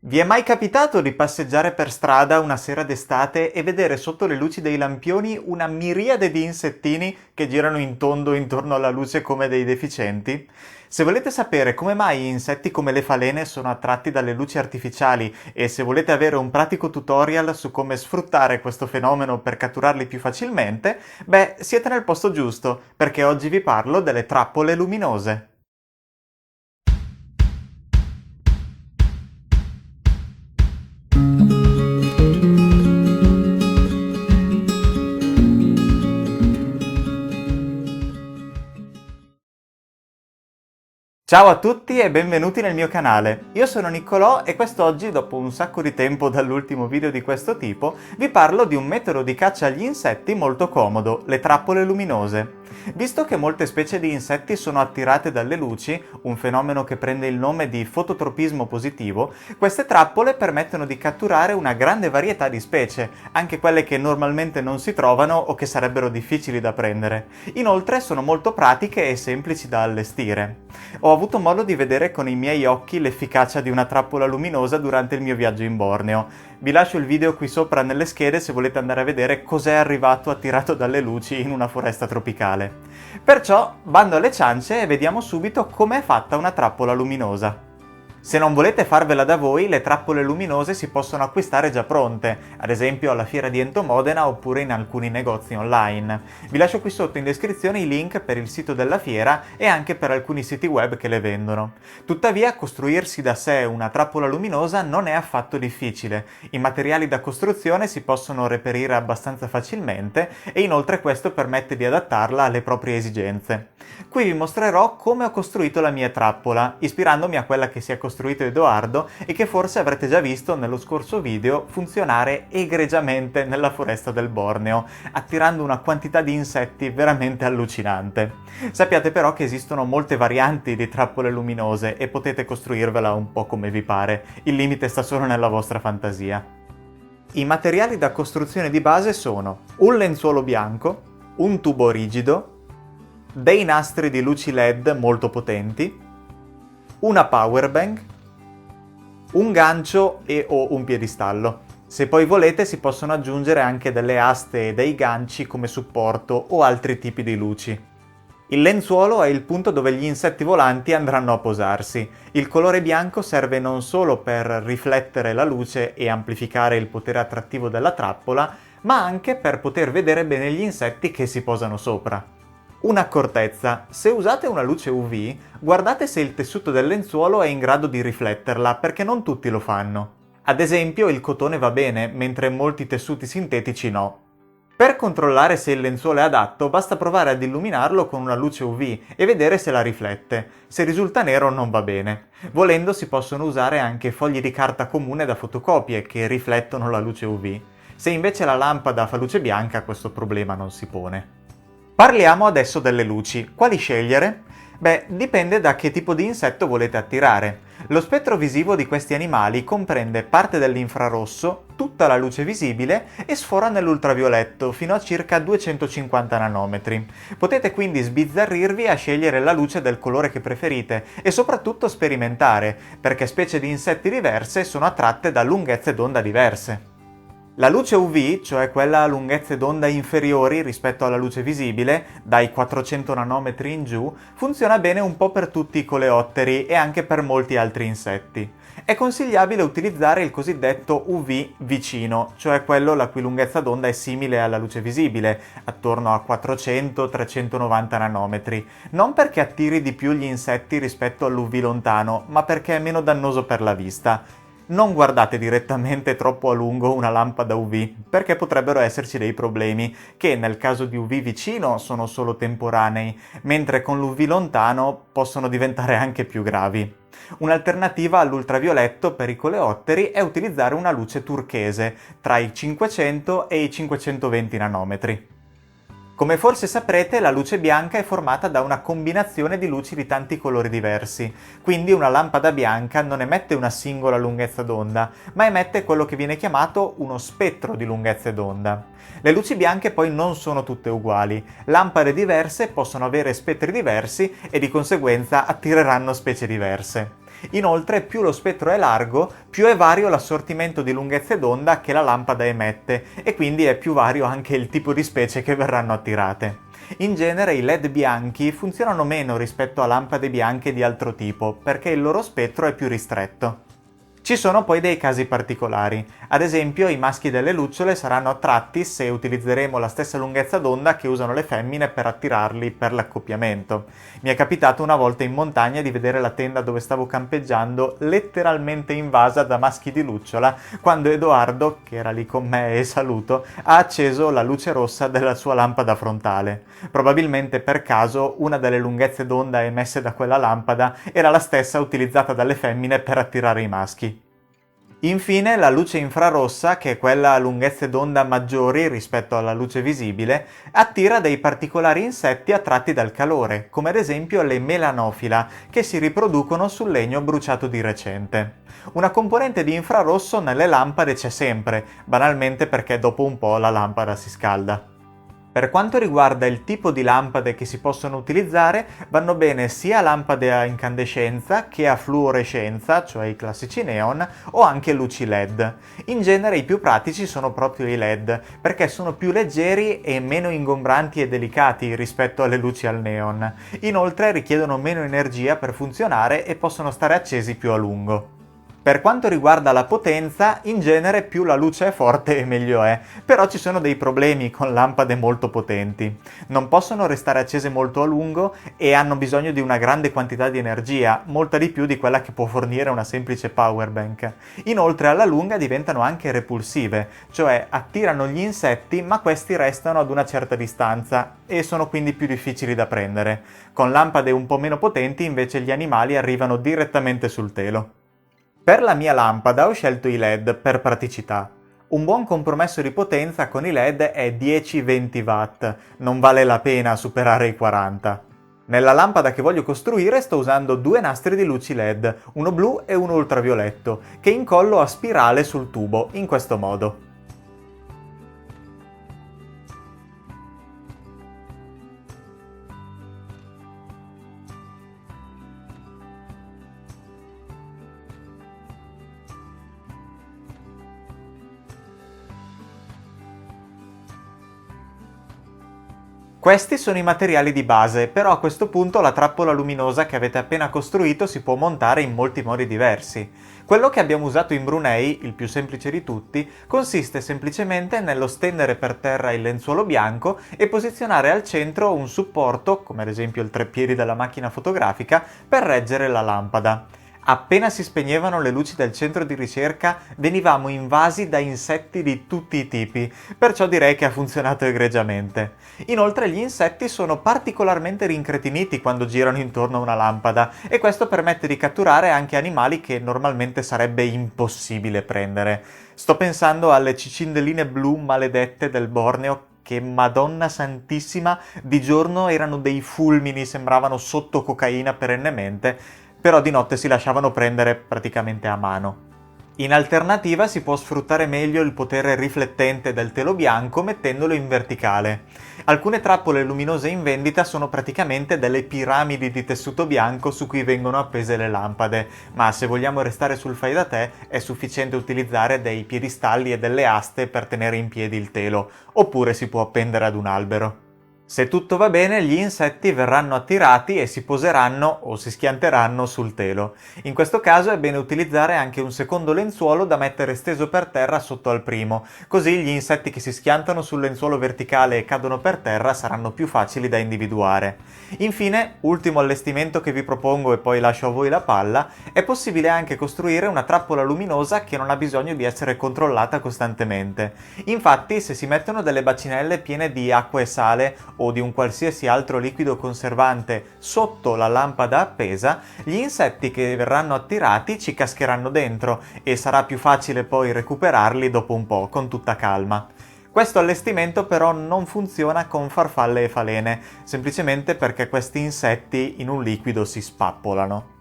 Vi è mai capitato di passeggiare per strada una sera d'estate e vedere sotto le luci dei lampioni una miriade di insettini che girano in tondo intorno alla luce come dei deficienti? Se volete sapere come mai insetti come le falene sono attratti dalle luci artificiali e se volete avere un pratico tutorial su come sfruttare questo fenomeno per catturarli più facilmente, beh, siete nel posto giusto, perché oggi vi parlo delle trappole luminose. Ciao a tutti e benvenuti nel mio canale. Io sono Niccolò e quest'oggi, dopo un sacco di tempo dall'ultimo video di questo tipo, vi parlo di un metodo di caccia agli insetti molto comodo, le trappole luminose. Visto che molte specie di insetti sono attirate dalle luci, un fenomeno che prende il nome di fototropismo positivo, queste trappole permettono di catturare una grande varietà di specie, anche quelle che normalmente non si trovano o che sarebbero difficili da prendere. Inoltre sono molto pratiche e semplici da allestire. Ho avuto modo di vedere con i miei occhi l'efficacia di una trappola luminosa durante il mio viaggio in Borneo. Vi lascio il video qui sopra nelle schede se volete andare a vedere cos'è arrivato attirato dalle luci in una foresta tropicale. Perciò, bando alle ciance e vediamo subito com'è fatta una trappola luminosa. Se non volete farvela da voi, le trappole luminose si possono acquistare già pronte, ad esempio alla fiera di Entomodena oppure in alcuni negozi online. Vi lascio qui sotto in descrizione i link per il sito della fiera e anche per alcuni siti web che le vendono. Tuttavia, costruirsi da sé una trappola luminosa non è affatto difficile. I materiali da costruzione si possono reperire abbastanza facilmente e inoltre questo permette di adattarla alle proprie esigenze. Qui vi mostrerò come ho costruito la mia trappola, ispirandomi a quella che si è costruito Edoardo e che forse avrete già visto nello scorso video funzionare egregiamente nella foresta del Borneo, attirando una quantità di insetti veramente allucinante. Sappiate però che esistono molte varianti di trappole luminose e potete costruirvela un po' come vi pare, il limite sta solo nella vostra fantasia. I materiali da costruzione di base sono un lenzuolo bianco, un tubo rigido, dei nastri di luci LED molto potenti, una powerbank, un gancio o un piedistallo. Se poi volete si possono aggiungere anche delle aste e dei ganci come supporto o altri tipi di luci. Il lenzuolo è il punto dove gli insetti volanti andranno a posarsi. Il colore bianco serve non solo per riflettere la luce e amplificare il potere attrattivo della trappola, ma anche per poter vedere bene gli insetti che si posano sopra. Un'accortezza: se usate una luce UV, guardate se il tessuto del lenzuolo è in grado di rifletterla, perché non tutti lo fanno. Ad esempio, il cotone va bene, mentre molti tessuti sintetici no. Per controllare se il lenzuolo è adatto, basta provare ad illuminarlo con una luce UV e vedere se la riflette. Se risulta nero non va bene. Volendo si possono usare anche fogli di carta comune da fotocopie che riflettono la luce UV. Se invece la lampada fa luce bianca, questo problema non si pone. Parliamo adesso delle luci. Quali scegliere? Beh, dipende da che tipo di insetto volete attirare. Lo spettro visivo di questi animali comprende parte dell'infrarosso, tutta la luce visibile e sfora nell'ultravioletto fino a circa 250 nanometri. Potete quindi sbizzarrirvi a scegliere la luce del colore che preferite e soprattutto sperimentare, perché specie di insetti diverse sono attratte da lunghezze d'onda diverse. La luce UV, cioè quella a lunghezze d'onda inferiori rispetto alla luce visibile, dai 400 nanometri in giù, funziona bene un po' per tutti i coleotteri e anche per molti altri insetti. È consigliabile utilizzare il cosiddetto UV vicino, cioè quello la cui lunghezza d'onda è simile alla luce visibile, attorno a 400-390 nanometri, non perché attiri di più gli insetti rispetto all'UV lontano, ma perché è meno dannoso per la vista. Non guardate direttamente troppo a lungo una lampada UV, perché potrebbero esserci dei problemi, che nel caso di UV vicino sono solo temporanei, mentre con l'UV lontano possono diventare anche più gravi. Un'alternativa all'ultravioletto per i coleotteri è utilizzare una luce turchese, tra i 500 e i 520 nanometri. Come forse saprete, la luce bianca è formata da una combinazione di luci di tanti colori diversi, quindi una lampada bianca non emette una singola lunghezza d'onda, ma emette quello che viene chiamato uno spettro di lunghezze d'onda. Le luci bianche poi non sono tutte uguali, lampade diverse possono avere spettri diversi e di conseguenza attireranno specie diverse. Inoltre, più lo spettro è largo, più è vario l'assortimento di lunghezze d'onda che la lampada emette, e quindi è più vario anche il tipo di specie che verranno attirate. In genere i LED bianchi funzionano meno rispetto a lampade bianche di altro tipo, perché il loro spettro è più ristretto. Ci sono poi dei casi particolari, ad esempio i maschi delle lucciole saranno attratti se utilizzeremo la stessa lunghezza d'onda che usano le femmine per attirarli per l'accoppiamento. Mi è capitato una volta in montagna di vedere la tenda dove stavo campeggiando letteralmente invasa da maschi di lucciola quando Edoardo, che era lì con me e saluto, ha acceso la luce rossa della sua lampada frontale. Probabilmente per caso una delle lunghezze d'onda emesse da quella lampada era la stessa utilizzata dalle femmine per attirare i maschi. Infine la luce infrarossa, che è quella a lunghezze d'onda maggiori rispetto alla luce visibile, attira dei particolari insetti attratti dal calore, come ad esempio le melanofila, che si riproducono sul legno bruciato di recente. Una componente di infrarosso nelle lampade c'è sempre, banalmente perché dopo un po' la lampada si scalda. Per quanto riguarda il tipo di lampade che si possono utilizzare, vanno bene sia lampade a incandescenza che a fluorescenza, cioè i classici neon, o anche luci LED. In genere i più pratici sono proprio i LED, perché sono più leggeri e meno ingombranti e delicati rispetto alle luci al neon. Inoltre richiedono meno energia per funzionare e possono stare accesi più a lungo. Per quanto riguarda la potenza, in genere più la luce è forte e meglio è, però ci sono dei problemi con lampade molto potenti. Non possono restare accese molto a lungo e hanno bisogno di una grande quantità di energia, molta di più di quella che può fornire una semplice power bank. Inoltre alla lunga diventano anche repulsive, cioè attirano gli insetti ma questi restano ad una certa distanza e sono quindi più difficili da prendere. Con lampade un po' meno potenti invece gli animali arrivano direttamente sul telo. Per la mia lampada ho scelto i LED per praticità. Un buon compromesso di potenza con i LED è 10-20 watt, non vale la pena superare i 40. Nella lampada che voglio costruire sto usando due nastri di luci LED, uno blu e uno ultravioletto, che incollo a spirale sul tubo, in questo modo. Questi sono i materiali di base, però a questo punto la trappola luminosa che avete appena costruito si può montare in molti modi diversi. Quello che abbiamo usato in Brunei, il più semplice di tutti, consiste semplicemente nello stendere per terra il lenzuolo bianco e posizionare al centro un supporto, come ad esempio il treppiedi della macchina fotografica, per reggere la lampada. Appena si spegnevano le luci del centro di ricerca, venivamo invasi da insetti di tutti i tipi, perciò direi che ha funzionato egregiamente. Inoltre gli insetti sono particolarmente rincretiniti quando girano intorno a una lampada e questo permette di catturare anche animali che normalmente sarebbe impossibile prendere. Sto pensando alle cicindelline blu maledette del Borneo che, Madonna Santissima, di giorno erano dei fulmini, sembravano sotto cocaina perennemente, però di notte si lasciavano prendere praticamente a mano. In alternativa si può sfruttare meglio il potere riflettente del telo bianco mettendolo in verticale. Alcune trappole luminose in vendita sono praticamente delle piramidi di tessuto bianco su cui vengono appese le lampade, ma se vogliamo restare sul fai da te è sufficiente utilizzare dei piedistalli e delle aste per tenere in piedi il telo, oppure si può appendere ad un albero. Se tutto va bene, gli insetti verranno attirati e si poseranno o si schianteranno sul telo. In questo caso è bene utilizzare anche un secondo lenzuolo da mettere steso per terra sotto al primo, così gli insetti che si schiantano sul lenzuolo verticale e cadono per terra saranno più facili da individuare. Infine, ultimo allestimento che vi propongo e poi lascio a voi la palla, è possibile anche costruire una trappola luminosa che non ha bisogno di essere controllata costantemente. Infatti, se si mettono delle bacinelle piene di acqua e sale o di un qualsiasi altro liquido conservante sotto la lampada appesa, gli insetti che verranno attirati ci cascheranno dentro e sarà più facile poi recuperarli dopo un po', con tutta calma. Questo allestimento però non funziona con farfalle e falene, semplicemente perché questi insetti in un liquido si spappolano.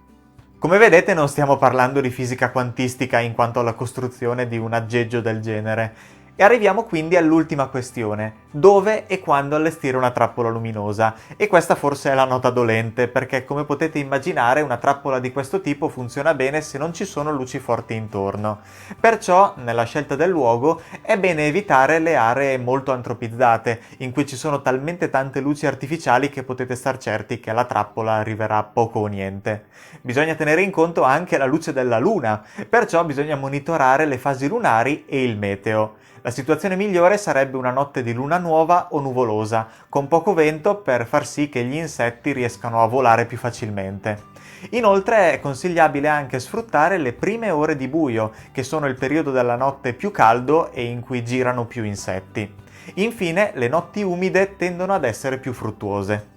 Come vedete non stiamo parlando di fisica quantistica in quanto alla costruzione di un aggeggio del genere. E arriviamo quindi all'ultima questione: dove e quando allestire una trappola luminosa? E questa forse è la nota dolente, perché come potete immaginare una trappola di questo tipo funziona bene se non ci sono luci forti intorno. Perciò, nella scelta del luogo, è bene evitare le aree molto antropizzate, in cui ci sono talmente tante luci artificiali che potete star certi che alla trappola arriverà poco o niente. Bisogna tenere in conto anche la luce della luna, perciò bisogna monitorare le fasi lunari e il meteo. La situazione migliore sarebbe una notte di luna nuova o nuvolosa, con poco vento per far sì che gli insetti riescano a volare più facilmente. Inoltre è consigliabile anche sfruttare le prime ore di buio, che sono il periodo della notte più caldo e in cui girano più insetti. Infine, le notti umide tendono ad essere più fruttuose.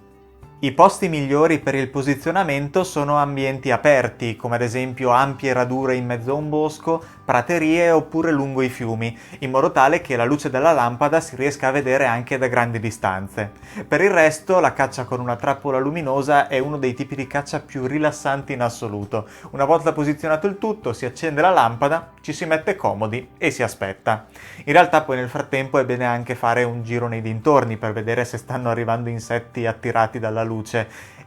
I posti migliori per il posizionamento sono ambienti aperti, come ad esempio ampie radure in mezzo a un bosco, praterie oppure lungo i fiumi, in modo tale che la luce della lampada si riesca a vedere anche da grandi distanze. Per il resto, la caccia con una trappola luminosa è uno dei tipi di caccia più rilassanti in assoluto. Una volta posizionato il tutto, si accende la lampada, ci si mette comodi e si aspetta. In realtà poi nel frattempo è bene anche fare un giro nei dintorni per vedere se stanno arrivando insetti attirati dalla luce,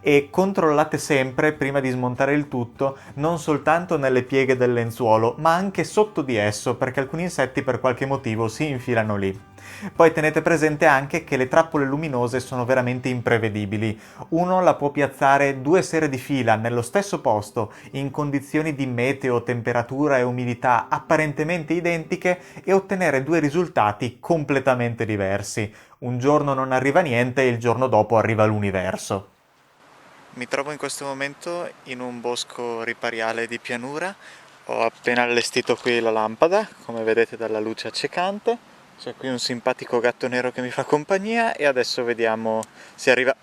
e controllate sempre prima di smontare il tutto non soltanto nelle pieghe del lenzuolo ma anche sotto di esso, perché alcuni insetti per qualche motivo si infilano lì. Poi tenete presente anche che le trappole luminose sono veramente imprevedibili. Uno la può piazzare 2 sere di fila nello stesso posto, in condizioni di meteo, temperatura e umidità apparentemente identiche, e ottenere 2 risultati completamente diversi. Un giorno non arriva niente e il giorno dopo arriva l'universo. Mi trovo in questo momento in un bosco ripariale di pianura. Ho appena allestito qui la lampada, come vedete dalla luce accecante. C'è qui un simpatico gatto nero che mi fa compagnia e adesso vediamo se arriva...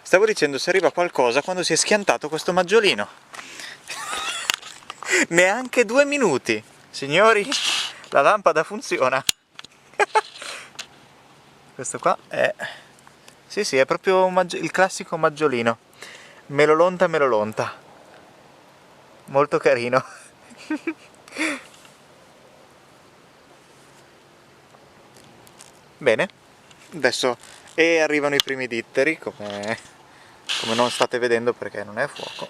Stavo dicendo se arriva qualcosa quando si è schiantato questo maggiolino. Neanche 2 minuti! Signori, la lampada funziona! Questo qua è... Sì, è proprio il classico maggiolino. Melolonta, melolonta. Molto carino. Bene, adesso arrivano i primi ditteri, come non state vedendo perché non è a fuoco.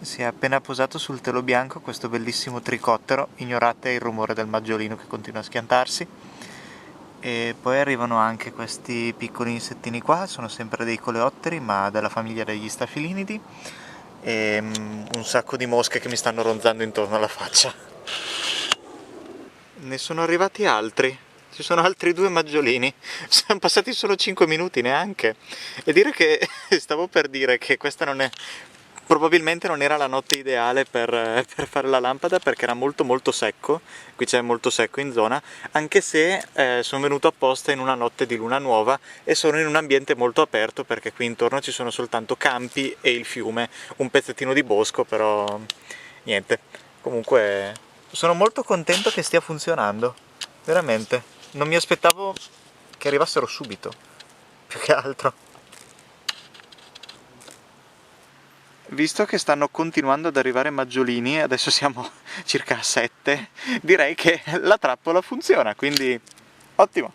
Si è appena posato sul telo bianco questo bellissimo tricottero, ignorate il rumore del maggiolino che continua a schiantarsi. E poi arrivano anche questi piccoli insettini qua, sono sempre dei coleotteri ma della famiglia degli stafilinidi, e un sacco di mosche che mi stanno ronzando intorno alla faccia. Ne sono arrivati altri, ci sono altri 2 maggiolini, sono passati solo 5 minuti neanche, e dire che stavo per dire che questa probabilmente non era la notte ideale per fare la lampada, perché era molto molto secco, qui c'è molto secco in zona, anche se sono venuto apposta in una notte di luna nuova e sono in un ambiente molto aperto, perché qui intorno ci sono soltanto campi e il fiume, un pezzettino di bosco, però niente. Comunque sono molto contento che stia funzionando, veramente, non mi aspettavo che arrivassero subito, più che altro. Visto che stanno continuando ad arrivare maggiolini, adesso siamo circa a 7, direi che la trappola funziona, quindi ottimo!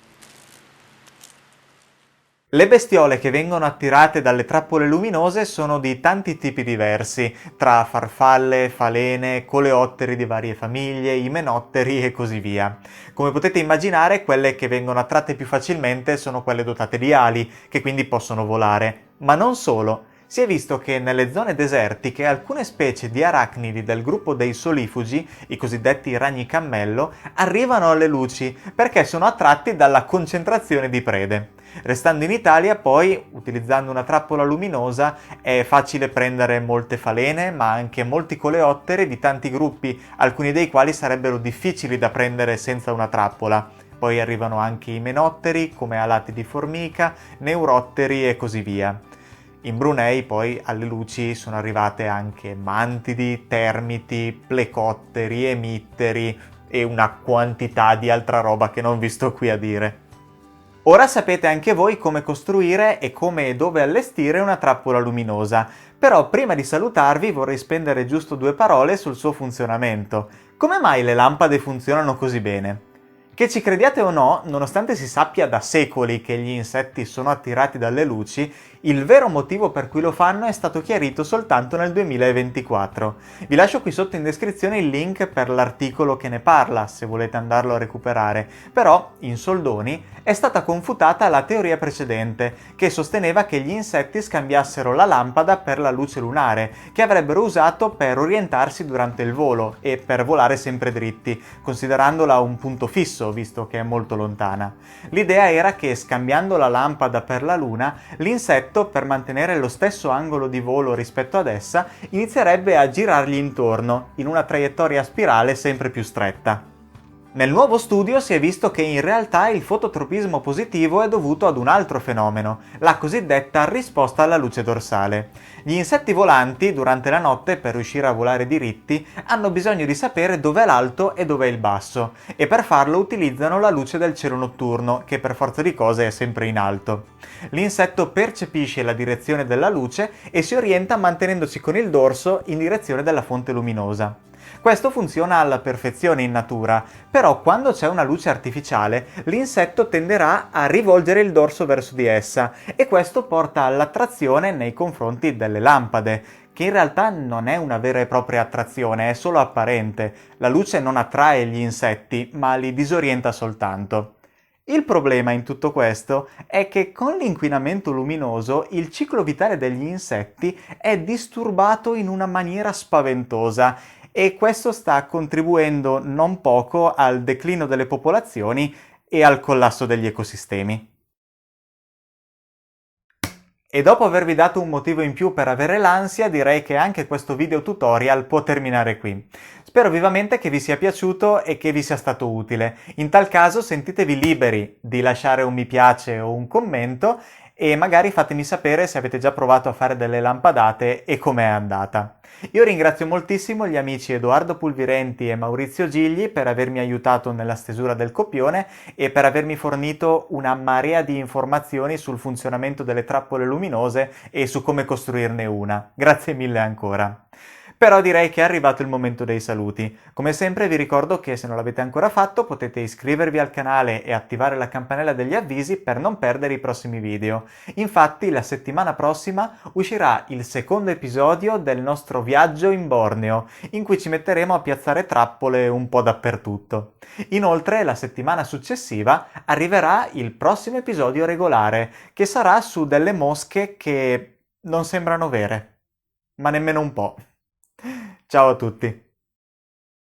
Le bestiole che vengono attirate dalle trappole luminose sono di tanti tipi diversi, tra farfalle, falene, coleotteri di varie famiglie, imenotteri e così via. Come potete immaginare, quelle che vengono attratte più facilmente sono quelle dotate di ali, che quindi possono volare. Ma non solo. Si è visto che nelle zone desertiche alcune specie di arachnidi del gruppo dei solifugi, i cosiddetti ragni cammello, arrivano alle luci perché sono attratti dalla concentrazione di prede. Restando in Italia, poi, utilizzando una trappola luminosa, è facile prendere molte falene, ma anche molti coleotteri di tanti gruppi, alcuni dei quali sarebbero difficili da prendere senza una trappola. Poi arrivano anche i menotteri, come alati di formica, neurotteri e così via. In Brunei poi alle luci sono arrivate anche mantidi, termiti, plecotteri, emitteri e una quantità di altra roba che non vi sto qui a dire. Ora sapete anche voi come costruire e come e dove allestire una trappola luminosa. Però prima di salutarvi vorrei spendere giusto 2 parole sul suo funzionamento. Come mai le lampade funzionano così bene? Che ci crediate o no, nonostante si sappia da secoli che gli insetti sono attirati dalle luci, il vero motivo per cui lo fanno è stato chiarito soltanto nel 2024. Vi lascio qui sotto in descrizione il link per l'articolo che ne parla, se volete andarlo a recuperare. Però, in soldoni, è stata confutata la teoria precedente, che sosteneva che gli insetti scambiassero la lampada per la luce lunare, che avrebbero usato per orientarsi durante il volo e per volare sempre dritti, considerandola un punto fisso, visto che è molto lontana. L'idea era che, scambiando la lampada per la luna, l'insetto, per mantenere lo stesso angolo di volo rispetto ad essa, inizierebbe a girargli intorno, in una traiettoria spirale sempre più stretta. Nel nuovo studio si è visto che in realtà il fototropismo positivo è dovuto ad un altro fenomeno, la cosiddetta risposta alla luce dorsale. Gli insetti volanti, durante la notte, per riuscire a volare diritti, hanno bisogno di sapere dov'è l'alto e dov'è il basso, e per farlo utilizzano la luce del cielo notturno, che per forza di cose è sempre in alto. L'insetto percepisce la direzione della luce e si orienta mantenendosi con il dorso in direzione della fonte luminosa. Questo funziona alla perfezione in natura, però quando c'è una luce artificiale, l'insetto tenderà a rivolgere il dorso verso di essa, e questo porta all'attrazione nei confronti delle lampade, che in realtà non è una vera e propria attrazione, è solo apparente. La luce non attrae gli insetti, ma li disorienta soltanto. Il problema in tutto questo è che con l'inquinamento luminoso il ciclo vitale degli insetti è disturbato in una maniera spaventosa, e questo sta contribuendo non poco al declino delle popolazioni e al collasso degli ecosistemi. E dopo avervi dato un motivo in più per avere l'ansia, direi che anche questo video tutorial può terminare qui. Spero vivamente che vi sia piaciuto e che vi sia stato utile. In tal caso sentitevi liberi di lasciare un mi piace o un commento, e magari fatemi sapere se avete già provato a fare delle lampadate e com'è andata. Io ringrazio moltissimo gli amici Edoardo Pulvirenti e Maurizio Gigli per avermi aiutato nella stesura del copione e per avermi fornito una marea di informazioni sul funzionamento delle trappole luminose e su come costruirne una. Grazie mille ancora. Però direi che è arrivato il momento dei saluti. Come sempre vi ricordo che se non l'avete ancora fatto potete iscrivervi al canale e attivare la campanella degli avvisi per non perdere i prossimi video. Infatti la settimana prossima uscirà il secondo episodio del nostro viaggio in Borneo, in cui ci metteremo a piazzare trappole un po' dappertutto. Inoltre la settimana successiva arriverà il prossimo episodio regolare, che sarà su delle mosche che non sembrano vere, ma nemmeno un po'. Ciao a tutti!